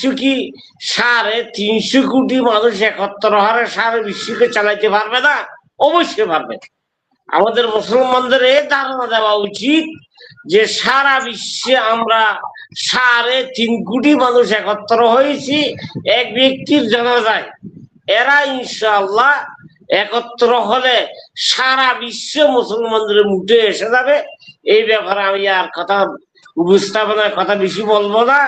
বিশ্ব কি 350 কোটি মানুষ একত্র হারে সারা বিশ্বকে চালাইতে পারবে না? অবশ্যই পারবে। আমাদের মুসলমানদের এই ধারণা দেওয়া উচিত যে সারা বিশ্বে আমরা 3.5 কোটি মানুষ একত্র হয়েছি এক ব্যক্তির জানাজায়। এরা ইনশাআল্লাহ একত্র হলে সারা বিশ্ব মুসলমানদের মুঠে এসে যাবে। এই ব্যাপারে আমি আর কথা উপস্থাপনার কথা বেশি বলবো না।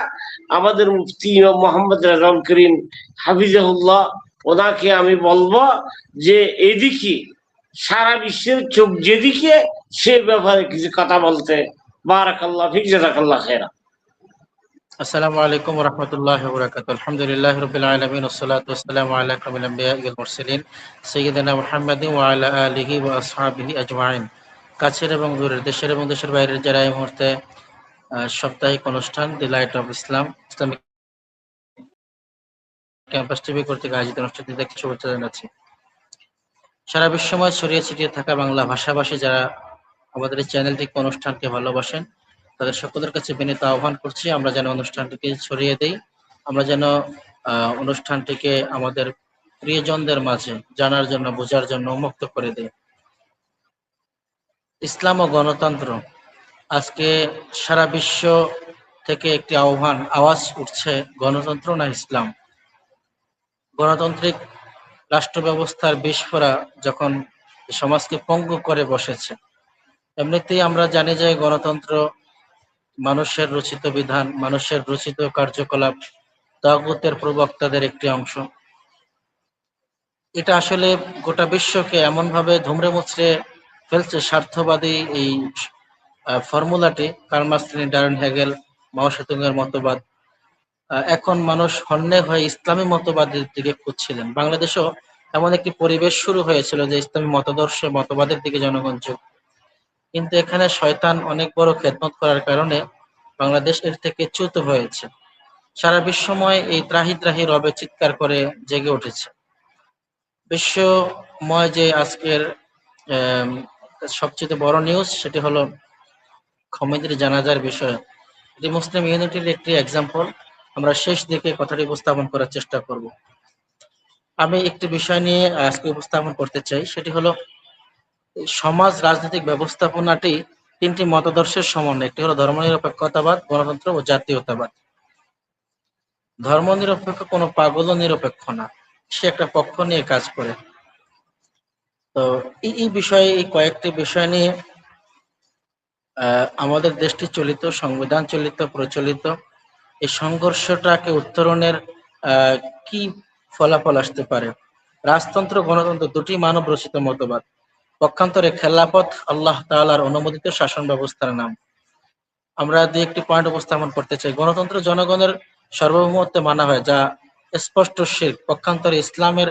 আমাদের মুফতি মোহাম্মদ রেজাউল করিম হাফিজাহুল্লাহ, ওনাকে আমি বলবো যে এদিকে সারা বিশ্বের চোখ যেদিকে, সে ব্যাপারে কিছু কথা বলতে। বারাকাল্লাহ ফিক, জাযাকাল্লাহ খায়রা। আসসালামু আলাইকুম ওয়া রাহমাতুল্লাহি ওয়া বারাকাতুহু। আলহামদুলিল্লাহি রাব্বিল আলামিন ওয়াসসালাতু ওয়াসসালামু আলা কামিল আমবিয়া ওয়াল মুরসালিন সাইয়্যিদিনা মুহাম্মাদিন ওয়া আলা আলিহি ওয়া আসহাবিহি আজমাইন। কাছের এবং দূরের, দেশের এবং দেশের বাইরের যারা এই মুহূর্তে সাপ্তাহিক অনুষ্ঠান the light of Islam Islamic campus TV কর্তৃক আয়োজিত অনুষ্ঠানটি দেখতে শুভেচ্ছা জানাচ্ছি। সারা বিশ্বময় ছড়িয়ে ছিটিয়ে থাকা বাংলা ভাষাভাষী যারা আমাদের এই চ্যানেলটিকে অনুষ্ঠানকে ভালোবাসেন, তাদের সকলের কাছে বিনীত আহ্বান করছি আমরা যেন অনুষ্ঠানটিকে ছড়িয়ে দেই, আমরা যেন অনুষ্ঠানটিকে আমাদের প্রিয়জনদের মাঝে জানার জন্য, বোঝার জন্য উন্মুক্ত করে দেই। ইসলাম ও গণতন্ত্র, আজকে সারা বিশ্ব থেকে একটি আওয়াজ উঠছে, গণতন্ত্র না ইসলাম। গণতান্ত্রিক রাষ্ট্র ব্যবস্থার বিস্ফোরা যখন সমাজকে পঙ্গু করে বসেছে, এমনিতেই আমরা জানি যে গণতন্ত্র মানুষের রচিত বিধান, মানুষের রচিত কার্যকলাপ, তাগুতের প্রবক্তাদের একটি অংশ। এটা আসলে গোটা বিশ্বকে এমনভাবে ধুমড়ে মুচড়ে ফেলছে স্বার্থবাদী এই ফর্মুলাটি, কার্ল মার্ক্স, ডারউইন, হেগেল, মাও সেতুংয়ের মতবাদ। এখন মানুষ হন্যে হয়ে ইসলামী মতবাদের দিকে খুঁজছিলেন। বাংলাদেশেও এমন একটি পরিবেশ শুরু হয়েছিল যে ইসলামী মতবাদের দিকে জনগণ ঝুঁক, কিন্তু এখানে শয়তান অনেক বড় খেদমত করার কারণে বাংলাদেশ এর থেকে চ্যুত হয়েছে। সারা বিশ্বময় এই ত্রাহি ত্রাহি রবে চিৎকার করে জেগে উঠেছে। বিশ্বময় যে আজকের সবচেয়ে বড় নিউজ, সেটি হলো খোমেনির জানাজার বিষয়। এটি মুসলিম ইউনিটির একটি এক্সাম্পল। আমরা শেষ দিকে কথাটি উপস্থাপন করার চেষ্টা করব। আমি একটি বিষয় নিয়ে আজকে উপস্থাপন করতে চাই, সেটি হলো সমাজ রাজনৈতিক ব্যবস্থাপনাটি তিনটি মতাদর্শের সমন্বয়। একটি হলো ধর্মনিরপেক্ষতাবাদ, গণতন্ত্র ও জাতীয়তাবাদ। ধর্মনিরপেক্ষ কোনো পাগল নিরপেক্ষ না, সে একটা পক্ষ নিয়ে কাজ করে। তো এই বিষয়ে, এই কয়েকটি বিষয় নিয়ে আমাদের দেশটি চলিত, সংবিধান চলিত, প্রচলিত এই সংঘর্ষটাকে উত্তরণের কি ফলাফল আসতে পারে। রাজতন্ত্র, গণতন্ত্র দুটি মানব রচিত মতবাদ। পক্ষান্তরে খেলাফত আল্লাহ তাআলার অনুমোদিত শাসন ব্যবস্থার নাম। আমরা দুই একটি পয়েন্ট উপস্থাপন করতে চাই। গণতন্ত্র জনগণের সার্বভৌমত্বে মানা হয়, যা স্পষ্ট শিরক। পক্ষান্তরে ইসলামের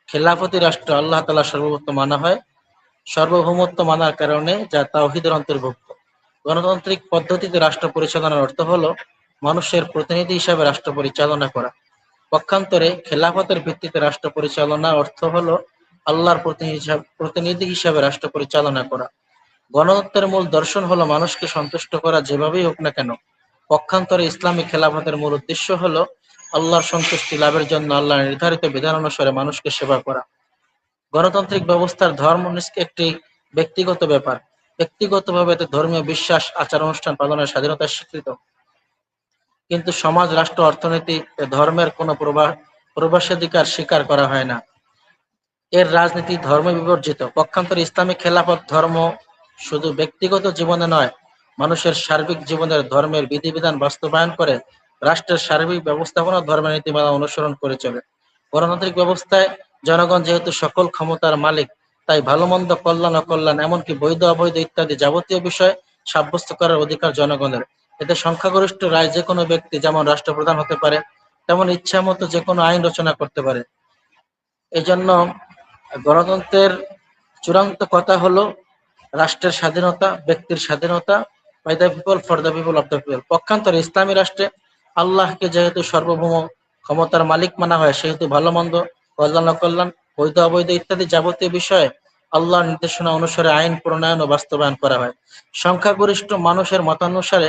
খেলাফতি রাষ্ট্র আল্লাহ তাআলার সার্বভৌমত্ব মানা হয়, সার্বভৌমত্ব মানার কারণে, যা তাওহীদের অন্তর্ভুক্ত। গণতান্ত্রিক পদ্ধতিতে রাষ্ট্র পরিচালনার অর্থ হলো মানুষের প্রতিনিধি হিসাবে রাষ্ট্র পরিচালনা করা। পক্ষান্তরে খেলাফতের ভিত্তিতে রাষ্ট্র পরিচালনা অর্থ হলো আল্লাহর প্রতিনিধি হিসাবে রাষ্ট্র পরিচালনা করা। গণতন্ত্রের মূল দর্শন হলো মানুষকে সন্তুষ্ট করা যেভাবেই হোক না কেন। পক্ষান্তরে ইসলামী খেলাফতের মূল উদ্দেশ্য হলো আল্লাহর সন্তুষ্টি লাভের জন্য আল্লাহর নির্ধারিত বিধান অনুসারে মানুষকে সেবা করা। গণতান্ত্রিক ব্যবস্থার ধর্ম একটি ব্যক্তিগত ব্যাপার। ব্যক্তিগতভাবে এতে ধর্মীয় বিশ্বাস, আচার অনুষ্ঠান পালনের স্বাধীনতা স্বীকৃত, কিন্তু সমাজ, রাষ্ট্র, অর্থনীতি ধর্মের কোনো প্রবেশাধিকার স্বীকার করা হয় না। এর রাজনীতি ধর্ম বিবর্জিত। পক্ষান্তরে ইসলামিক খেলাফত ধর্ম শুধু ব্যক্তিগত জীবনে নয়, মানুষের সার্বিক জীবনের ধর্মের বিধিবিধান বাস্তবায়ন করে। রাষ্ট্রের সার্বিক ব্যবস্থাপনা ধর্মের নীতিমালা অনুসরণ করে চলে। গণতান্ত্রিক ব্যবস্থায় জনগণ যেহেতু সকল ক্ষমতার মালিক, তাই ভালো মন্দ, কল্যাণ অকল্যাণ, এমনকি বৈধ অবৈধ ইত্যাদি যাবতীয় বিষয় সাব্যস্ত করার অধিকার জনগণের। এতে সংখ্যাগরিষ্ঠ রায় যে কোনো ব্যক্তি যেমন রাষ্ট্রপ্রধান হতে পারে, তেমন ইচ্ছা মতো যে কোনো আইন রচনা করতে পারে। এজন্য গণতন্ত্রের চূড়ান্ত কথা হলো রাষ্ট্রের স্বাধীনতা, ব্যক্তির স্বাধীনতা, by the people, for the people, of the people. পক্ষান্তরে ইসলামী রাষ্ট্রে আল্লাহকে যেহেতু সার্বভৌম ক্ষমতার মালিক মানা হয়, সেহেতু ভালো মন্দ, কল্যাণ অকল্যাণ, বৈধ অবৈধ ইত্যাদি যাবতীয় বিষয়ে আল্লাহর নির্দেশনা অনুসারে আইন প্রণয়ন ও বাস্তবায়ন করা হয়। সংখ্যাগরিষ্ঠ মানুষের মতানুসারে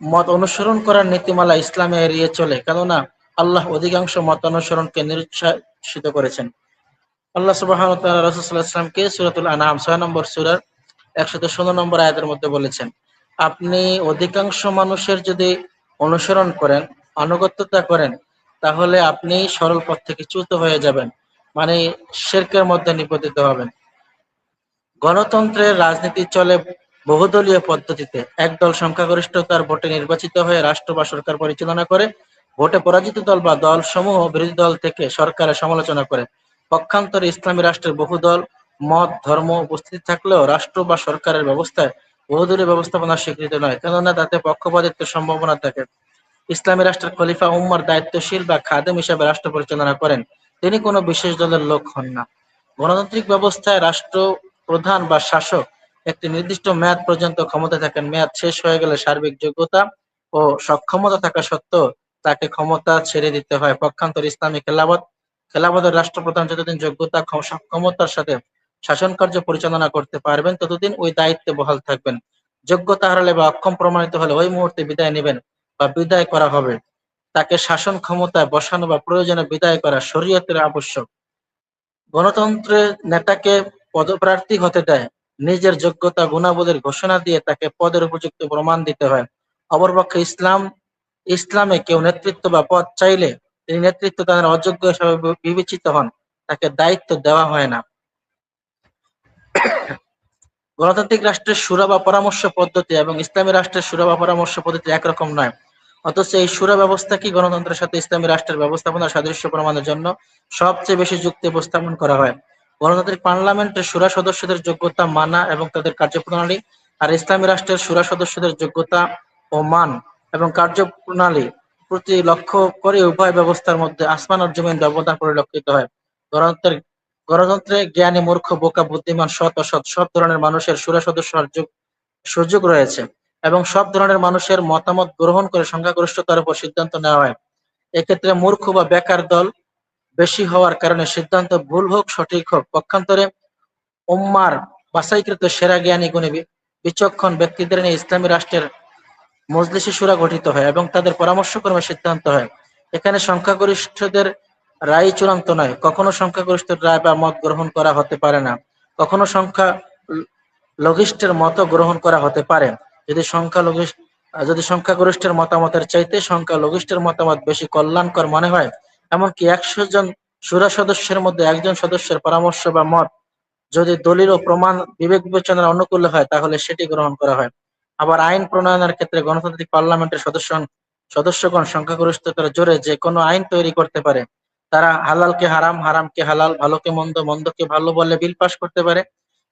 মত অনুসরণ করার নীতিমালা ইসলামে এড়িয়ে চলে, কেননা আল্লাহ অধিকাংশ মত অনুসরণকে নিরুৎসাহিত করেছেন। আল্লাহ সুবহানাহু ওয়া তাআলা রাসূল সাল্লাল্লাহু আলাইহি ওয়াসাল্লামকে সূরাতুল আনআম ৬ নম্বর সূরার ১১৬ নম্বর আয়াতের মধ্যে বলেছেন, আপনি অধিকাংশ মানুষের যদি অনুসরণ করেন, আনুগত্যতা করেন, তাহলে আপনি সরল পথ থেকে চ্যুত হয়ে যাবেন, মানে শিরকের মধ্যে নিপতিত হবেন। গণতন্ত্রের রাজনীতি চলে বহুদলীয় পদ্ধতিতে। একদল সংখ্যাগরিষ্ঠতার ভোটে নির্বাচিত হয়ে রাষ্ট্র বা সরকার পরিচালনা করে, ভোটে পরাজিত দল বা দলসমূহ বিরোধী দল থেকে সরকারের সমালোচনা করে। পক্ষান্তরে ইসলামী রাষ্ট্রের বহুদল মত ধর্ম উপস্থিতি থাকলেও রাষ্ট্র বা সরকারের ব্যবস্থায় বহুদলীয় ব্যবস্থাপনা স্বীকৃত নয়, কেননা তাতে পক্ষপাতিত্বের সম্ভাবনা থাকে। ইসলামী রাষ্ট্রের খলিফা উম্মার দায়িত্বশীল বা খাদেম হিসেবে রাষ্ট্র পরিচালনা করেন, তিনি কোনো বিশেষ দলের লোক হন না। গণতান্ত্রিক ব্যবস্থায় রাষ্ট্র প্রধান বা শাসক একটি নির্দিষ্ট মেয়াদ পর্যন্ত ক্ষমতা থাকেন। মেয়াদ শেষ হয়ে গেলে সার্বিক যোগ্যতা ও সক্ষমতা থাকা সত্ত্বেও তাকে ক্ষমতা ছেড়ে দিতে হয়। পক্ষান্তরে ইসলামী খেলাফতের রাষ্ট্রপ্রধান যতদিন যোগ্যতা সক্ষমতার সাথে শাসন কার্য পরিচালনা করতে পারবেন, ততদিন ওই দায়িত্বে বহাল থাকবেন। যোগ্যতা হারালে বা অক্ষম প্রমাণিত হলে ওই মুহূর্তে বিদায় নেবেন বা বিদায় করা হবে। তাকে শাসন ক্ষমতায় বসানো বা প্রয়োজনে বিদায় করা শরীয়তের আবশ্যক। গণতন্ত্রে নেতাকে পদপ্রার্থী হতে দেয়, নিজের যোগ্যতা গুণাবলীর ঘোষণা দিয়ে তাকে পদের উপযুক্ত প্রমাণ দিতে হয়। অপরপক্ষে ইসলামে কেউ নেতৃত্ব বা পদ চাইলে তিনি নেতৃত্ব দানের অযোগ্য হিসাবে বিবেচিত হন, তাকে দায়িত্ব দেওয়া হয় না। গণতান্ত্রিক রাষ্ট্রের শুরা বা পরামর্শ পদ্ধতি এবং ইসলামী রাষ্ট্রের শুরা বা পরামর্শ পদ্ধতি একরকম নয়, অথচ এই শুরা ব্যবস্থা কি গণতন্ত্রের সাথে ইসলামী রাষ্ট্রের ব্যবস্থাপনার সাদৃশ্য প্রমাণের জন্য সবচেয়ে বেশি যুক্তি উপস্থাপন করা হয়। গণতান্ত্রিক পার্লামেন্টের শুরা সদস্যদের যোগ্যতা মানা এবং তাদের কার্যপ্রণালী, আর ইসলামী রাষ্ট্রের শুরা সদস্যদের যোগ্যতা ও মান এবং কার্যপ্রণালী প্রতি লক্ষ্য করে উভয় ব্যবস্থার মধ্যে আসমান ও জমিন ব্যবধান পরিলক্ষিত হয়। গণতন্ত্রের গণতন্ত্রে জ্ঞানী, মূর্খ, বোকা, বুদ্ধিমান, সৎ, অসৎ সব ধরনের মানুষের শুরা সদস্য হওয়ার সুযোগ রয়েছে এবং সব ধরনের মানুষের মতামত গ্রহণ করে সংখ্যাগরিষ্ঠতার উপর সিদ্ধান্ত নেওয়া হয়। এক্ষেত্রে মূর্খ বা বেকার দল বেশি হওয়ার কারণে সিদ্ধান্ত ভুল হোক সঠিক হোক, পক্ষান্তরে উম্মার বাছাইকৃত সেরা জ্ঞানী গুণী বিচক্ষণ ব্যক্তিদের নিয়ে ইসলামী রাষ্ট্রের মজলিসে শুরা গঠিত হয় এবং তাদের পরামর্শক্রমে সিদ্ধান্ত হয়। এখানে সংখ্যাগরিষ্ঠদের রায় চূড়ান্ত নয়, কখনো সংখ্যাগরিষ্ঠের রায় বা মত গ্রহণ করা হতে পারে না, কখনো লঘিষ্ঠের মত গ্রহণ করা হতে পারে। যদি সংখ্যাগরিষ্ঠের মতামতের চাইতে সংখ্যালঘিষ্ঠের মতামত বেশি কল্যাণকর মনে হয়, এমনকি ১০০ জন শুরা সদস্যের মধ্যে একজন সদস্যের পরামর্শ বা মত যদি দলিল ও প্রমাণ বিবেক বিবেচনার অনুকূলে হয়, তাহলে সেটি গ্রহণ করা হয়। আবার আইন প্রণয়নের ক্ষেত্রে গণতান্ত্রিক পার্লামেন্টের সদস্যগণ সংখ্যাগরিষ্ঠতার জোরে যে কোনো আইন তৈরি করতে পারে। তারা হালালকে হারাম, হারামকে হালাল, ভালোকে মন্দ, মন্দকে ভালো বলে বিল পাস করতে পারে।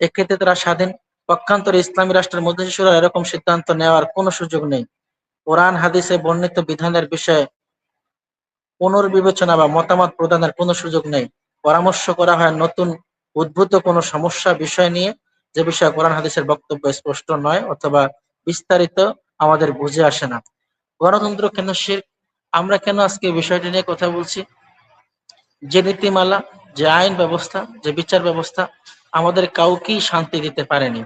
এক্ষেত্রে তারা স্বাধীন। পক্ষান্তরে ইসলামী রাষ্ট্রের মজলিসে শুরার এরকম সিদ্ধান্ত নেওয়ার কোনো সুযোগ নেই। কোরআন হাদিসে বর্ণিত বিধানের বিষয়ে পুনর্বিবেচনা বা মতামত প্রদানের কোনো সুযোগ নেই। পরামর্শ করা হয় নতুন উদ্ভূত কোনো সমস্যা বিষয় নিয়ে, যে বিষয়ে কোরআন হাদিসের বক্তব্য স্পষ্ট নয় অথবা বিস্তারিত আমাদের বুঝে আসে না। গণতন্ত্র কেন শিরক? আমরা কেন আজকে এই বিষয়টি নিয়ে কথা বলছি? যে নীতিমালা, যে আইন ব্যবস্থা, যে বিচার ব্যবস্থা আমাদের কাউকেই শান্তি দিতে পারেনি,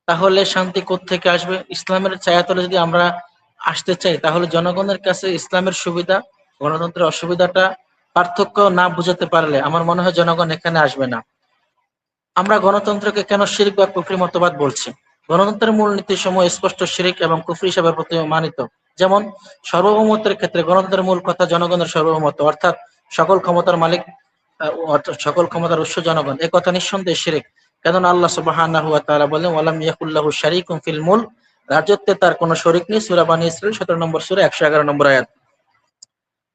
তাহলে শান্তি কোত্থেকে আসবে? ইসলামের ছায়াতলে যদি আমরা আসতে চাই, তাহলে জনগণের কাছে ইসলামের সুবিধা, গণতন্ত্রের অসুবিধাটা পার্থক্য না বুঝাতে পারলে আমার মনে হয় জনগণ এখানে আসবে না। আমরা গণতন্ত্রকে কেন শিরক বা কুফরি মতবাদ বলছি? গণতন্ত্রের মূল নীতি সমূহ স্পষ্ট শিরক এবং কুফরি হিসাবে প্রমাণিত। যেমন সার্বভৌমত্বের ক্ষেত্রে গণতন্ত্রের মূল কথা জনগণের সার্বভৌমত্ব, অর্থাৎ সকল ক্ষমতার মালিক, অর্থাৎ সকল ক্ষমতার উৎস জনগণ। এ কথা নিঃসন্দেহে শিরক, কেননা আল্লাহ সুবহানাহু ওয়া তাআলা বলেন, ওয়ালাম ইয়াকুল্লাহু শারীকুম ফিল মুলক, রাজত্বে তার কোনো শরীক নেই। সূরা বানী ইসরাঈল 17 নম্বর সূরা 111 নম্বর আয়াত।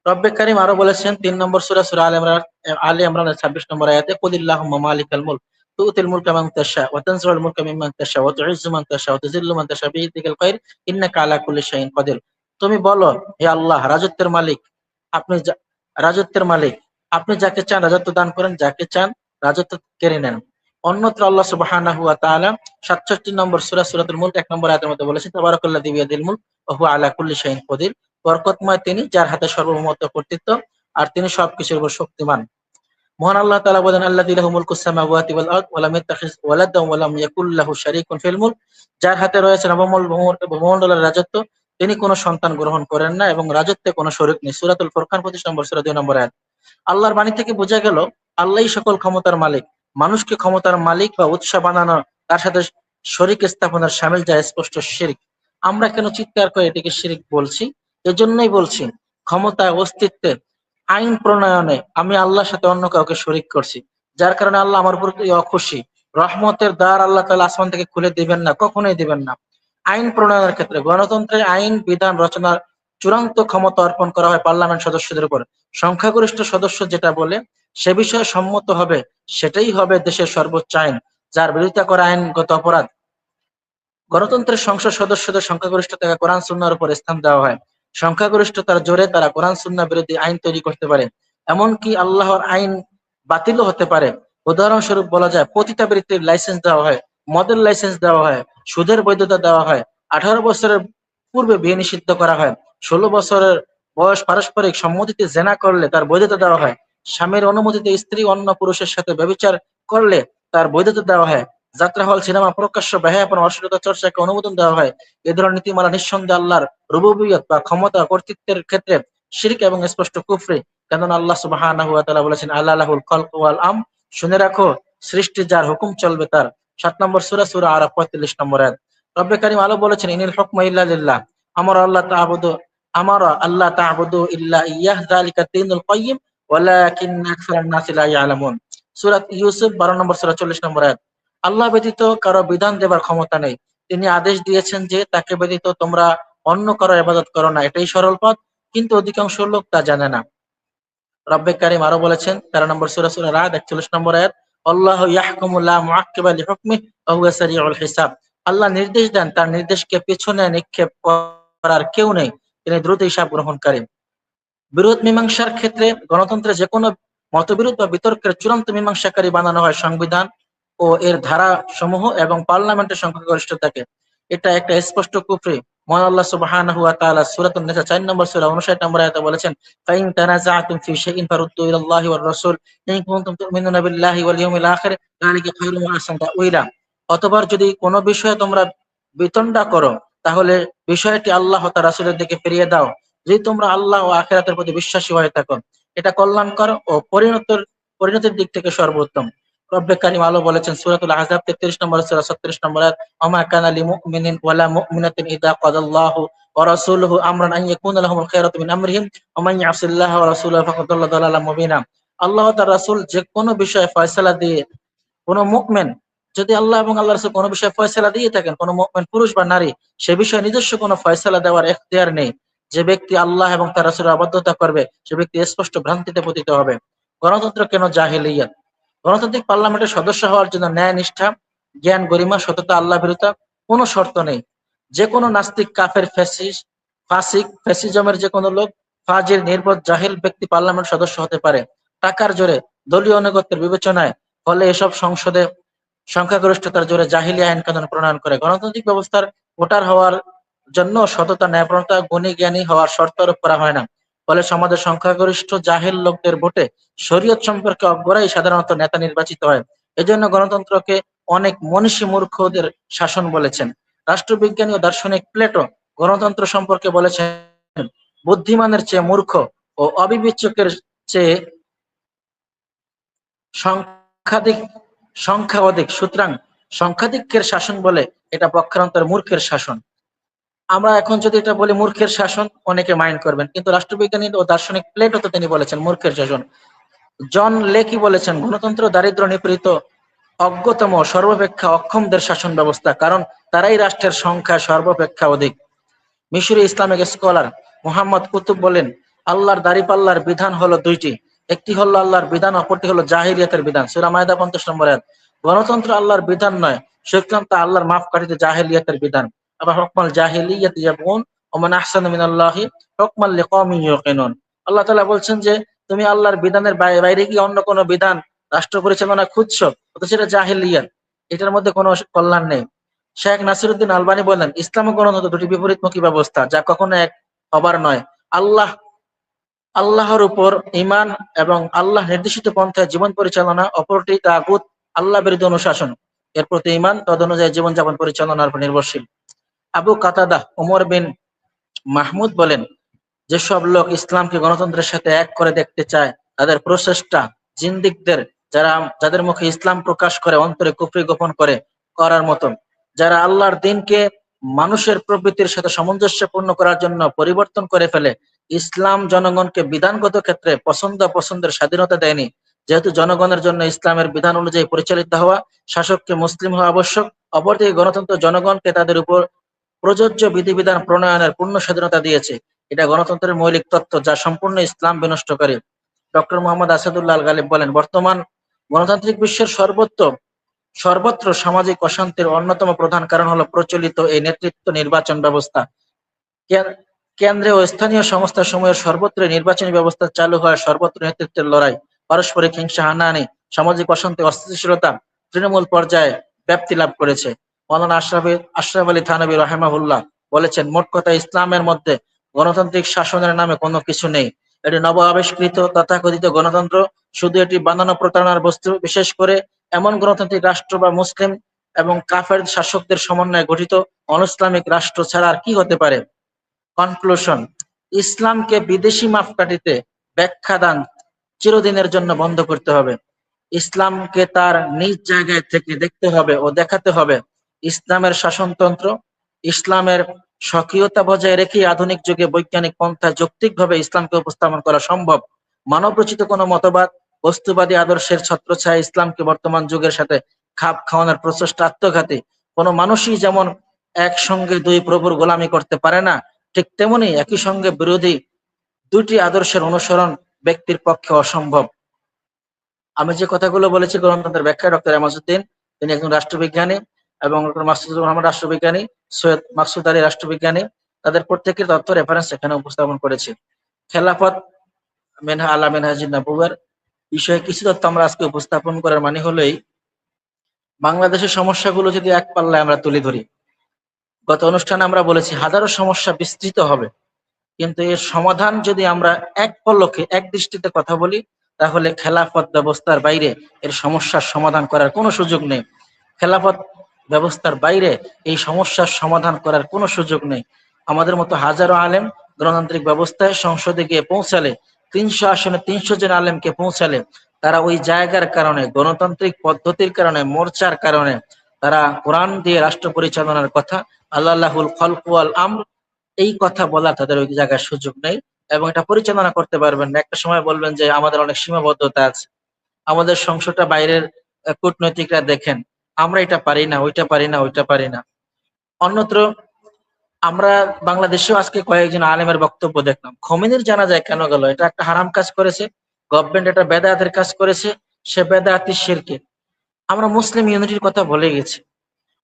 রব্বে কারীম আরো বলেছেন 3 নম্বর সূরা আলে ইমরানের 26 নম্বর আয়াতে, কুলিল্লাহুম্মা মালিকাল মুলক তুতিল মুলকা মান তাশা ওয়া তানজিউল মুলকা মিম্মান তাশা ওয়া তুইজ্জু মান তাশা ওয়া তুযিল্লু মান তাশা বিয়াদিকাল খায়র ইন্নাকা আলা কুল্লি শাইইন কাদির। তুমি বলো, হে আল্লাহ, রাজত্বের মালিক, আপনি রাজত্বের মালিক, আপনি যাকে চান রাজত্ব দান করেন, যাকে চান রাজত্ব কেড়ে নেন। অন্যত্র আল্লাহ সুবহানাহু ওয়া তাআলা 67 নম্বর সূরা সূরাতুল মুলক 1 নম্বর আয়াতের মধ্যে বলেছেন, তাবারাকাল্লাযী বিয়াদিল মুলক ওয়া হুয়া আলা কুল্লি শাইইন কাদির। বরকতময় তিনি, যার হাতে সার্বভৌমত্ব, কর্তৃত্ব, আর তিনি সবকিছুর উপর শক্তিমান। মহান আল্লাহ তাআলা বলেন, আল্লাযী লাহু মুলকুস সামাওয়াতি ওয়াল আরদ ওয়া লাম ইয়াত্তাখিয ওয়ালাদান ওয়া লাম ইয়াকুল লাহু শারীকুন ফিল মুলক, যার হাতে রয়েছে নবমণ্ডলের রাজত্ব, তিনি কোনো সন্তান গ্রহণ করেন না এবং রাজত্বে কোনো শরিক নেই। সূরাতুল ফুরকান 25 নম্বর সূরা 2 নম্বর আয়াত। আল্লাহর বাণী থেকে বোঝা গেল আল্লাহই সকল ক্ষমতার মালিক। মানুষকে ক্ষমতার মালিক বা উৎস বানানো, তার সাথে শরিক স্থাপনের শামিল, যা স্পষ্ট শিরক। আমরা কেন চিৎকার করে এটিকে শিরক বলছি? এজন্যই বলছি, ক্ষমতায়, অস্তিত্বে, আইন প্রণয়নে আমি আল্লাহর সাথে অন্য কাউকে শরিক করছি, যার কারণে আল্লাহ আমার প্রতি অখুশি। রহমতের দ্বার আল্লাহ তাআলা আসমান থেকে খুলে দিবেন না, কখনোই দিবেন না। আইন প্রণয়নের ক্ষেত্রে গণতন্ত্রের আইন বিধান রচনার চূড়ান্ত ক্ষমতা অর্পণ করা হয় পার্লামেন্ট সদস্যদের উপর। সংখ্যাগরিষ্ঠ সদস্য যেটা বলে সে বিষয়ে সম্মত হবে, সেটাই হবে দেশের সর্বোচ্চ আইন। যার বিরোধিতা করা আইনগত অপরাধ। গণতন্ত্রের সংসদ সদস্যদের সংখ্যাগরিষ্ঠতাকে কোরআন সুন্নাহর উপর স্থান দেওয়া হয়। সংখ্যাগরিষ্ঠতার জোরে তারা কোরআন সুন্নাহ বিরোধী আইন তৈরি করতে পারে, এমনকি আল্লাহর আইন বাতিলও হতে পারে। উদাহরণস্বরূপ বলা যায়, পতিতাবৃত্তির লাইসেন্স দেওয়া হয়, মদের লাইসেন্স দেওয়া হয়, সুদের বৈধতা দেওয়া হয়, 18 বছরের পূর্বে বিয়ে নিষিদ্ধ করা হয়, 16 বছরের বয়স পারস্পরিক সম্মতিতে জেনা করলে তার বৈধতা দেওয়া হয়, স্বামীর অনুমতিতে স্ত্রী অন্য পুরুষের সাথে ব্যভিচার করলে তার বৈধতা দেওয়া হয়, যাত্রা হল, সিনেমা, প্রকাশ্য বেহায়াপনা, অশ্লীলতা চর্চাকে অনুমোদন দেওয়া হয়। এ ধরনের নীতিমালা নিঃসন্দেহে আল্লাহর রুবুবিয়ত বা ক্ষমতা কর্তৃত্বের ক্ষেত্রে শিরক এবং স্পষ্ট কুফরি। কেননা আল্লাহ সুবহানাহু ওয়া তাআলা বলেছেন, আলা লাহুল খালকু ওয়াল আম, শুনে রাখো, সৃষ্টি যার, হুকুম চলবে তার। 7 নম্বর সূরা, সূরা আরাফ 45 নম্বর আয়াত। রব্বে কারীম আলো বলেছেন, ইনিল হুকমু ইল্লা লিল্লাহ, আমারা আল্লাহ তা'বুদু ইল্লা ইয়্যাহ, যালিকা দীনুল কাইয়্যিম ওয়ালাকিন্না আকসারান নাসি লা ইয়ালামুন। সূরা ইউসুফ 12 নম্বর সূরা 40 নম্বর আয়াত। আল্লাহ ব্যতীত কারো বিধান দেবার ক্ষমতা নেই। তিনি আদেশ দিয়েছেন যে তাকে ব্যতীত তোমরা অন্য কারো ইবাদত করো না, এটাই সরল পথ, কিন্তু অধিকাংশ লোক তা জানে না। রব্বে কারীম আরো বলেছেন 13 নম্বর সূরা, সূরা রাদ 41 নম্বর আয়াত, আল্লাহু ইয়াহকুমু লা মুআক্কিবা লিহুকমিহি ওয়া হুয়া সারিউল হিসাব। আল্লাহ নির্দেশ দেন, তার নির্দেশকে পেছনে নিক্ষেপ করার কেউ নেই, তিনি দ্রুত হিসাব গ্রহণকারী। বিরোধ মীমাংসার ক্ষেত্রে গণতন্ত্রে যে কোনো মতবিরোধ বা বিতর্কের চূড়ান্ত মীমাংসাকারী বানানো হয় সংবিধান ও এর ধারা সমূহ এবং পার্লামেন্টের সংখ্যাগরিষ্ঠতাকে। এটা একটা স্পষ্ট কুফরি। মহান আল্লাহ সুবহানাহু ওয়া তাআলা সূরাতুন নিসা 4 নম্বর সূরা 59 নম্বর আয়াতে বলেছেন, ফাইন তানাযাআতুম ফি শাইইন ফারুদ্দু ইলাল্লাহি ওয়ার রাসূল ইন কুনতুম তু'মিনুনা বিল্লাহি ওয়াল ইয়াউমিল আখির যালিকা খায়রুম ওয়া আহসানু তা'উইলা। অতঃপর যদি কোনো বিষয়ে তোমরা বিতণ্ডা করো, তাহলে বিষয়টি আল্লাহ ও তার রাসূলের দিকে ফিরিয়ে দাও, যদি তোমরা আল্লাহ ও আখিরাতের প্রতি বিশ্বাসী হয়ে থাকো। এটা কল্যাণকর ও পরিণতির দিক থেকে সর্বোত্তম। রব্বে কারীম আলো বলেছেন সূরাতুল আহজাব 33 নম্বর সূরা 36 নম্বর আয়াত, ওমা কানা লিমুমিনিন ওয়ালা মুমিনাতিন ইযা কাদাল্লাহু ওয়া রাসূলুহু আমরান আন ইয়াকুনা লাহুমুল খায়রাতু মিন আমরিহিম ওয়া মান ইয়াসিল্লাহা ওয়া রাসূলাহু ফাকাদ দাল্লা দালালাম মুবিনা। আল্লাহ ও তার রাসূল যে কোনো বিষয়ে ফয়সালা দিয়ে, কোনো মুমিন যদি আল্লাহ এবং আল্লাহর রাসূল কোনো বিষয়ে ফয়সালা দিয়ে থাকেন, কোনো মুমিন পুরুষ বা নারী সে বিষয়ে নিজস্ব কোনো ফয়সালা দেওয়ার এখতিয়ার নেই। যে ব্যক্তি আল্লাহ এবং তার রাসূলের অবাধ্যতা করবে, সে ব্যক্তি স্পষ্ট ভ্রান্তিতে পতিত হবে। গণতন্ত্র কেন জাহেলিয়াত? গণতান্ত্রিক পার্লামেন্টের সদস্য হওয়ার জন্য ন্যায়, নিষ্ঠা, জ্ঞান, গরিমা, সততা, আল্লাহ ভীরুতা কোনো শর্ত নেই। যে কোনো নাস্তিক, কাফের, ফাসিক, ফ্যাসিজমের যে কোনো লোক, ফাজির, নির্বোধ, জাহিল ব্যক্তি পার্লামেন্ট সদস্য হতে পারে টাকার জোরে, দলীয় আনুগত্যের বিবেচনায়। ফলে এসব সংসদে সংখ্যাগরিষ্ঠতার জোরে জাহিলি আইন কানুন প্রণয়ন করে। গণতান্ত্রিক ব্যবস্থার ভোটার হওয়ার জন্য সততা, ন্যায়পরায়ণতা, গুণী জ্ঞানী হওয়ার শর্ত আরোপ করা হয় না। ফলে সমাজের সংখ্যাগরিষ্ঠ জাহিল লোকদের ভোটে শরীয়ত সম্পর্কে অজ্ঞরাই সাধারণত নেতা নির্বাচিত হয়। এজন্য গণতন্ত্রকে অনেক মনীষী মূর্খদের শাসন বলেছেন। রাষ্ট্রবিজ্ঞানী ও দার্শনিক প্লেটো গণতন্ত্র সম্পর্কে বলেছেন, বুদ্ধিমানের চেয়ে মূর্খ ও অবিবেচকের চেয়ে সংখ্যা অধিক, সুতরাং সংখ্যাধিক্যের শাসন বলে এটা পক্ষান্তরে মূর্খের শাসন। আমরা এখন যদি এটা বলি মূর্খের শাসন, অনেকে মাইন্ড করবেন, কিন্তু রাষ্ট্রবিজ্ঞানী ও দার্শনিক প্লেটো তো তিনি বলেছেন মূর্খের শাসন। জন লেকি বলেছেন, গণতন্ত্র দারিদ্র নিপীড়িত, অজ্ঞতম, সর্বাপেক্ষা অক্ষমদের শাসন ব্যবস্থা, কারণ তারাই রাষ্ট্রের সংখ্যা সর্বাপেক্ষা অধিক। মিশরি ইসলামিক স্কলার মুহাম্মদ কুতুব বলেন, আল্লাহর দাঁড়িপাল্লার বিধান হলো দুইটি, একটি হলো আল্লাহর বিধান, অপরটি হলো জাহিলিয়াতের বিধান। সূরা মায়দা 50 নম্বর আয়াত। গণতন্ত্র আল্লাহর বিধান নয়, সুতরাং তা আল্লাহর মাপকাঠিতে জাহিলিয়াতের বিধান। আবার হুকমাল জাহিলিয়াতি ইয়াবগুন ওয়া মান আহসানু মিনাল্লাহি হুকমান লিকওমিন ইউকিনুন। আল্লাহ তাআলা বলছেন যে তুমি আল্লাহর বিধানের বাইরে গিয়ে অন্য কোনো বিধান রাষ্ট্র পরিচালনা খুঁজছো, অথচ সেটা জাহিলিয়াত, এটার মধ্যে কোনো কল্যাণ নেই। শেখ নাসিরউদ্দিন আলবানী বলেন, ইসলাম ও গণতন্ত্র দুটি বিপরীতমুখী ব্যবস্থা, যা কখনো এক হবার নয়। আল্লাহর উপর ঈমান এবং আল্লাহ নির্দেশিত পন্থায় জীবন পরিচালনা, অপরটি তাগুত, আল্লাহ বিরোধী অনুশাসন, এর প্রতি ঈমান, তদ অনুযায়ী জীবনযাপন পরিচালনার উপর নির্ভরশীল। আবু কাতাদা উমর বিন মাহমুদ বলেন, যেসব লোক ইসলামকে গণতন্ত্রের সাথে এক করে দেখতে চায় তাদের প্রচেষ্টা জিন্দিকদের, যাদের মুখে ইসলাম প্রকাশ করে অন্তরে কুফরি গোপন করে করার মতন, যারা আল্লাহর দিনকে মানুষের প্রবৃত্তির সাথে সামঞ্জস্যপূর্ণ করার জন্য পরিবর্তন করে ফেলে। ইসলাম জনগণকে বিধানগত ক্ষেত্রে পছন্দ অপছন্দের স্বাধীনতা দেয়নি, যেহেতু জনগণের জন্য ইসলামের বিধান অনুযায়ী পরিচালিত হওয়া, শাসককে মুসলিম হওয়া আবশ্যক। অপরদিকে গণতন্ত্র জনগণকে তাদের উপর প্রযোজ্য বিধিবিধান প্রণয়নের পূর্ণ স্বাধীনতা দিয়েছে। এটা গণতন্ত্রের মৌলিক তত্ত্ব, যা সম্পূর্ণ ইসলাম বিনষ্টকারী। ডক্টর মোহাম্মদ আসাদুল্লাহ আল গালিব বলেন, বর্তমান গণতান্ত্রিক বিশ্বের সর্বত্র সামাজিক অশান্তির অন্যতম প্রধান কারণ হলো প্রচলিত এই নেতৃত্ব নির্বাচন ব্যবস্থা। কেন্দ্রে ও স্থানীয় সংস্থাসমূহের সর্বত্র নির্বাচনী ব্যবস্থা চালু হয়, সর্বত্র নেতৃত্বের লড়াই, পারস্পরিক হিংসা, হানাহানি, সামাজিক অশান্তি, অস্থিতিশীলতা তৃণমূল পর্যায়ে ব্যাপ্তি লাভ করেছে। মৌলানা আশরাফ আলী থানভী রাহিমাহুল্লাহ বলেছেন, মোট কথা ইসলামের মধ্যে গণতান্ত্রিক শাসনের নামে কোনো কিছু নেই। এটি নব আবিষ্কৃত তথাকথিত গণতন্ত্র, শুধু এটি বানানো প্রতারণার বস্তু। বিশেষ করে এমন গণতান্ত্রিক রাষ্ট্র বা মুসলিম এবং কাফের শাসকদের সমন্বয়ে গঠিত অনইসলামিক রাষ্ট্র ছাড়া আর কি হতে পারে। কনক্লুশন, ইসলামকে বিদেশি মাপকাঠিতে ব্যাখ্যা দান চিরদিনের জন্য বন্ধ করতে হবে। ইসলামকে তার নিজ জায়গায় থেকে দেখতে হবে ও দেখাতে হবে। ইসলামের শাসনতন্ত্র, ইসলামের স্বকীয়তা বজায় রেখে আধুনিক যুগে বৈজ্ঞানিক পন্থা যৌক্তিকভাবে ইসলামকে উপস্থাপন করা সম্ভব। মানবরচিত কোনো মতবাদ, বস্তুবাদী আদর্শের ছত্রছায়া ইসলামকে বর্তমান যুগের সাথে খাপ খাওয়ানোর প্রচেষ্টা আত্মঘাতী। কোনো মানুষই যেমন একসঙ্গে দুই প্রভুর গোলামি করতে পারে না, ঠিক তেমনি একই সঙ্গে বিরোধী দুটি আদর্শের অনুসরণ ব্যক্তির পক্ষে অসম্ভব। আমি যে কথাগুলো বলেছি গণতন্ত্রের ব্যাখ্যা ডক্টর এমাজউদ্দিন, তিনি একজন রাষ্ট্রবিজ্ঞানী, এবং ডক্টর মাসুদুর রহমান রাষ্ট্রবিজ্ঞানী, সৈয়দ মাকসুদ আলী রাষ্ট্রবিজ্ঞানী, তাদের প্রত্যেকের তথ্য রেফারেন্স এখানে উপস্থাপন করেছি। খেলাফত মেনহা আলা মেনহাজিন নবুওয়ার বিষয়ে কিছু তথ্য আমরা আজকে উপস্থাপন করার মানে হলোই, বাংলাদেশের সমস্যাগুলো যদি এক পাল্লায় আমরা তুলে ধরি, গত অনুষ্ঠানে আমরা বলেছি হাজারো সমস্যা বিস্তৃত হবে, কিন্তু এর সমাধান যদি আমরা এক পলকে এক দৃষ্টিতে কথা বলি, তাহলে খেলাফত ব্যবস্থার বাইরে এর সমস্যার সমাধান করার কোনো সুযোগ নেই। খেলাফত ব্যবস্থার বাইরে এই সমস্যার সমাধান করার কোনো সুযোগ নেই। আমাদের মতো হাজারো আলেম গণতান্ত্রিক ব্যবস্থায় সংসদে গিয়ে পৌঁছালে, 300 আসনে 300 জন আলেমকে পৌঁছালে, তারা ওই জায়গার কারণে, গণতান্ত্রিক পদ্ধতির কারণে, মোর্চার কারণে, তারা কোরআন দিয়ে রাষ্ট্র পরিচালনার কথা, আল্লাহুল খলকু ওয়াল আমর, এই কথা বলার তাদের ওই জায়গায় সুযোগ নেই, এবং এটা পরিচালনা করতে পারবেন না। একটা সময় বলবেন যে আমাদের অনেক সীমাবদ্ধতা আছে, আমাদের সংসদটা বাইরের কূটনৈতিকরা দেখেন, আমরা এটা পারি না, ওইটা পারি না, ওইটা পারি না। অন্যত্র আমরা বাংলাদেশেও আজকে কয়েকজন আলেমের বক্তব্য দেখলাম, খোমেনির জানাজায় কেন গেল? এটা একটা হারাম কাজ করেছে, গভর্নমেন্ট এটা বেদায়াতের কাজ করেছে, সে বেদায়াতি শিরকে। আমরা মুসলিম ইউনিটির কথা ভুলে গেছি।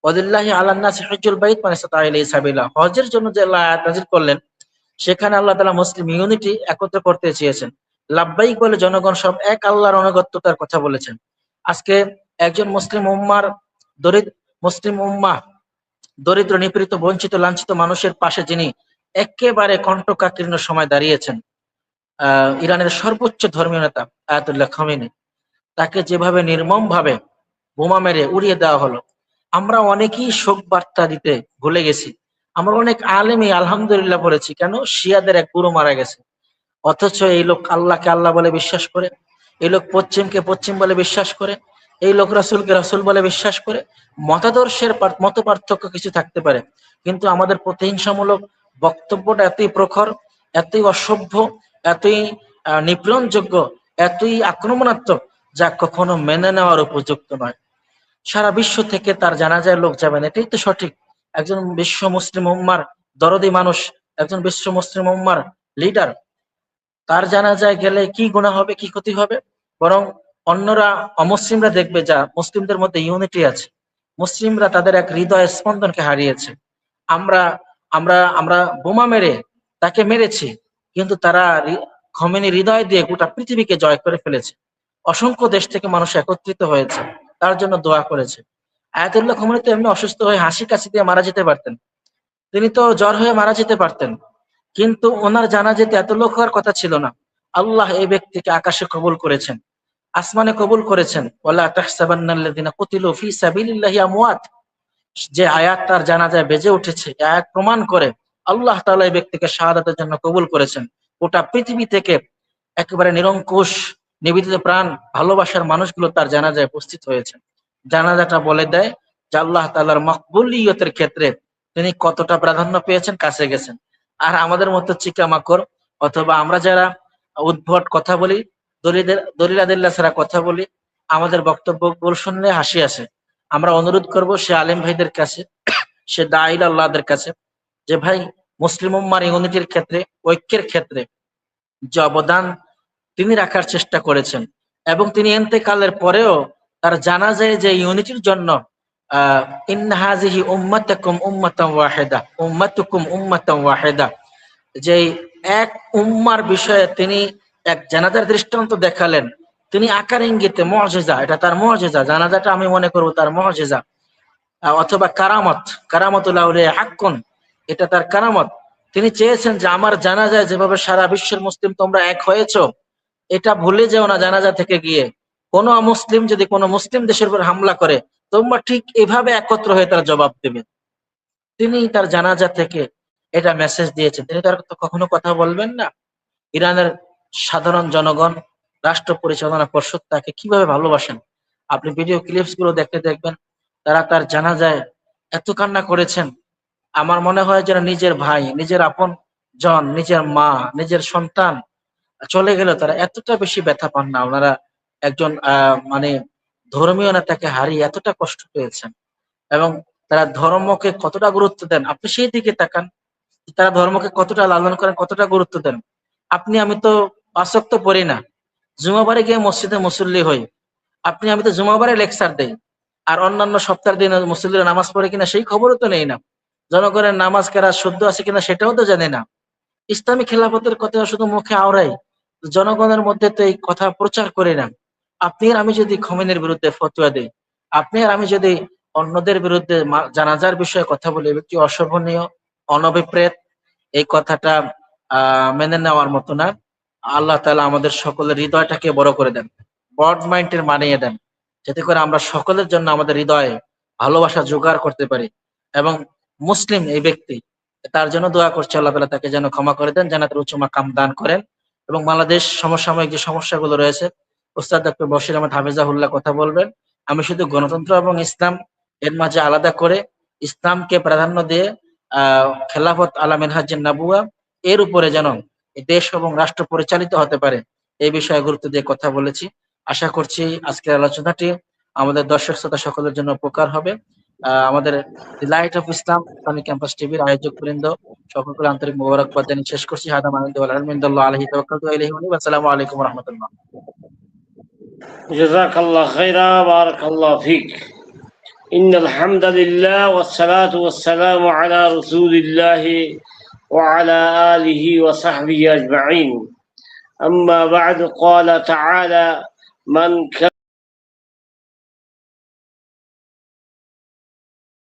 ওয়ালিল্লাহি আলান নাসি হিজ্জুল বাইত মান ইসতাতা ইলাইহি সাবিলা, হজের জন্য যে আল্লাহ আয়াত নাযিল করলেন, সেখানে আল্লাহ তাআলা মুসলিম ইউনিটি একত্র করতে চেয়েছেন। লাব্বাইক বলে জনগণ সব এক আল্লাহর আনুগত্যতার কথা বলেছেন। আজকে একজন মুসলিম উম্মাহ দরিদ্র, নিপীড়িত, বঞ্চিত, লাঞ্ছিত মানুষের পাশে যিনি একেবারে কণ্টকাকীর্ণ সময় দাঁড়িয়েছেন, ইরানের সর্বোচ্চ ধর্মীয় নেতা আয়াতুল্লাহ খামেনি, তাকে যেভাবে নির্মম ভাবে বোমা মেরে উড়িয়ে দেওয়া হলো, আমরা অনেকেই শোক বার্তা দিতে ভুলে গেছি। আমরা অনেক আলেমই আলহামদুলিল্লাহ পড়েছি, কেন? শিয়াদের এক গুরু মারা গেছে, অথচ এই লোক আল্লাহকে আল্লাহ বলে বিশ্বাস করে, এই লোক পশ্চিমকে পশ্চিম বলে বিশ্বাস করে, এই লোক রাসূলকে রাসূল বলে বিশ্বাস করে। মতাদর্শের মত পার্থক্য কিছু থাকতে পারে, কিন্তু আমাদের প্রতিহিংসামূলক বক্তব্যটা এতই প্রখর, এতই অসভ্য, এতই নিপীড়নযোগ্য, এতই আক্রমণাত্মক, যা কখনো মেনে নেওয়ার উপযুক্ত নয়। সারা বিশ্ব থেকে তার জানাজায় লোক যাবেন, এটাই তো সঠিক। একজন বিশ্ব মুসলিম উম্মার দরদি মানুষ, একজন বিশ্ব মুসলিম উম্মার লিডার, তার জানাজায় গেলে কি গুনাহ হবে, কি ক্ষতি হবে? বরং অন্যরা, অমুসলিমরা দেখবে যা মুসলিমদের মধ্যে ইউনিটি আছে, মুসলিমরা তাদের এক হৃদয় স্পন্দনকে হারিয়েছে। আমরা আমরা আমরা বোমা মেরে তাকে মেরেছি, কিন্তু তারা খোমেনি হৃদয় দিয়ে গোটা পৃথিবীকে জয় করে ফেলেছে। অসংখ্য দেশ থেকে মানুষ একত্রিত হয়েছে, তার জন্য দোয়া করেছে। আয়াতুল্লাহ খোমেনি তো এমনি অসুস্থ হয়ে হাসি কাশি দিয়ে মারা যেতে পারতেন, তিনি তো জ্বর হয়ে মারা যেতে পারতেন, কিন্তু ওনার জানাজাতে এত লোক হওয়ার কথা ছিল না। আল্লাহ এই ব্যক্তিকে আকাশে কবুল করেছেন, আসমানে কবুল করেছেন। ওয়ালা তাহসাবান্নাল্লাযিনা কুতিলু ফি সাবিলিল্লাহি আমওয়াত, যে আয়াত তার জানাজায় বেজে উঠেছে, আয়াত প্রমাণ করে আল্লাহ তাআলা এই ব্যক্তিকে শাহাদাতের জন্য কবুল করেছেন। গোটা পৃথিবী থেকে একেবারে নিরঙ্কুশ নিবেদিত প্রাণ ভালোবাসার মানুষগুলো তার জানাজায় উপস্থিত হয়েছে। জানাজাটা বলে দেয় যে আল্লাহ তাআলার মকবুলিয়তের ক্ষেত্রে তিনি কতটা প্রাধান্য পেয়েছেন, কাছে গেছেন। আর আমাদের মতো চিকামাকড় অথবা আমরা যারা উদ্ভট কথা বলি, দলিলাদিল্লাহ ছাড়া কথা বলি, আমাদের বক্তব্যগুলো শুনলে হাসি আসে। আমরা অনুরোধ করব সে আলেম ভাইদের কাছে, সে দাঈল আল্লাহদের কাছে, যে ভাই মুসলিম উম্মার ইউনিটির ক্ষেত্রে, ঐক্যের ক্ষেত্রে যে অবদান তিনি রাখার চেষ্টা করেছেন এবং তিনি ইন্তেকালের পরেও তার জানাজায় যে ইউনিটির জন্য ইন্না হাযিহি উম্মাতুকুম উম্মাতান ওয়াহিদা উম্মাতুকুম উম্মাতান ওয়াহিদা, যে এক উম্মার বিষয়ে তিনি এক জানাজার দৃষ্টান্ত দেখালেন। তিনি আকার ইঙ্গিতে মুজিজা, এটা তার মুজিজা, জানাজাটা আমি মনে করব তার মুজিজা, অথবা কারামত, কারামতুল আউলিয়া হাক্কুন, এটা তার কারামত। তিনি চেয়েছেন যে আমার জানাজায় যেভাবে সারা বিশ্বের মুসলিম তোমরা এক হয়েছো, এটা ভুলে যেও না। জানাজা থেকে গিয়ে কোন মুসলিম যদি কোনো মুসলিম দেশের উপর হামলা করে, তোমরা ঠিক এভাবে একত্র হয়ে তার জবাব দেবে। তিনি তার জানাজা থেকে এটা মেসেজ দিয়েছেন। তিনি তার কখনো কথা বলবেন না। ইরানের সাধারণ জনগণ, রাষ্ট্র পরিচালনা পর্ষদ তাকে কিভাবে ভালোবাসেন আপনি ভিডিও ক্লিপস গুলো দেখতে দেখবেন। তারা তার জানাজায় এত কান্না করেছেন, আমার মনে হয় যেন নিজের ভাই, নিজের আপন জন, নিজের মা, নিজের সন্তান চলে গেল, তারা এতটা বেশি ব্যথা পান না। ওনারা একজন মানে ধর্মীয় নেতাকে হারিয়ে এতটা কষ্ট পেয়েছেন এবং তারা ধর্মকে কতটা গুরুত্ব দেন আপনি সেই দিকে তাকান। তারা ধর্মকে কতটা লালন করেন, কতটা গুরুত্ব দেন। আপনি আমি তো পাঁচ ওয়াক্ত পড়ি না, জুমাবারে গিয়ে মসজিদে মুসল্লি হই। আপনি আমি তো জুমাবারে লেকচার দেই, আর অন্যান্য সপ্তাহের দিন মুসল্লিরা নামাজ পড়ে কিনা সেই খবরও তো নেই না। জনগণের নামাজ কেরা শুদ্ধ আছে কিনা সেটাও তো জানি না। ইসলামী খেলাফতের কথা শুধু মুখে আওড়াই, জনগণের মধ্যে তো এই কথা প্রচার করি না। আপনি আর আমি যদি খমেনের বিরুদ্ধে ফতোয়া দেই, আপনি আর আমি যদি অন্যদের বিরুদ্ধে জানাজার বিষয়ে কথা বলি, এ ব্যক্তি অশোভনীয়, অনভিপ্রেত, এই কথাটা মেনে নেওয়ার মতো না। আল্লাহ তাআলা আমাদের সকলের হৃদয়টাকে বড় করে দেন, ব্রড মাইন্ডের বানিয়ে দেন, যাতে করে আমরা সকলের জন্য আমাদের হৃদয়ে ভালোবাসা জোগাড় করতে পারি। এবং মুসলিম এই ব্যক্তি, তার জন্য দোয়া করছে আল্লাহ তাআলা তাকে যেন ক্ষমা করে দেন, জান্নাতের উচ্চ মাকাম দান করেন। এবং বাংলাদেশ সমসাময়িক যে সমস্যাগুলো রয়েছে, ওস্তাদ ডক্টর বশির আহমদ হাফিজাহুল্লাহ কথা বলবেন। আমি শুধু গণতন্ত্র এবং ইসলাম এর মাঝে আলাদা করে ইসলামকে প্রাধান্য দিয়ে খেলাফত আলা মিনহাজুন নাবুয়া এর উপরে যেন দেশ এবং রাষ্ট্র পরিচালিত হতে পারে, এই বিষয়ে গুরুত্ব দিয়ে কথা বলেছি। আশা করছি আজকের আলোচনাটি আমাদের দর্শক শ্রোতা সকলের জন্য উপকার হবে। আমাদের light of Islam Islamic campus টিভির আয়োজক বৃন্দ সকলকে আন্তরিক মোবারকবাদ জানিয়ে শেষ করছি। হাদা মাহিন্দ ওয়াল আলহামদুলিল্লাহ আলাইহি তাওয়াক্কালতু আলাইহি ওয়া আসসালামু আলাইকুম ওয়া রাহমাতুল্লাহ। জাযাকাল্লাহু খাইরা, বারাকাল্লাহু ফিক। ইন্নাল হামদালিল্লাহ ওয়াস সালাতু ওয়াস সালামু আলা রাসূলিল্লাহ ওয়া আলা আলিহি ওয়া সাহবিহি আজমাইন। আম্মা বা'দু, ক্বালা তাআলা মান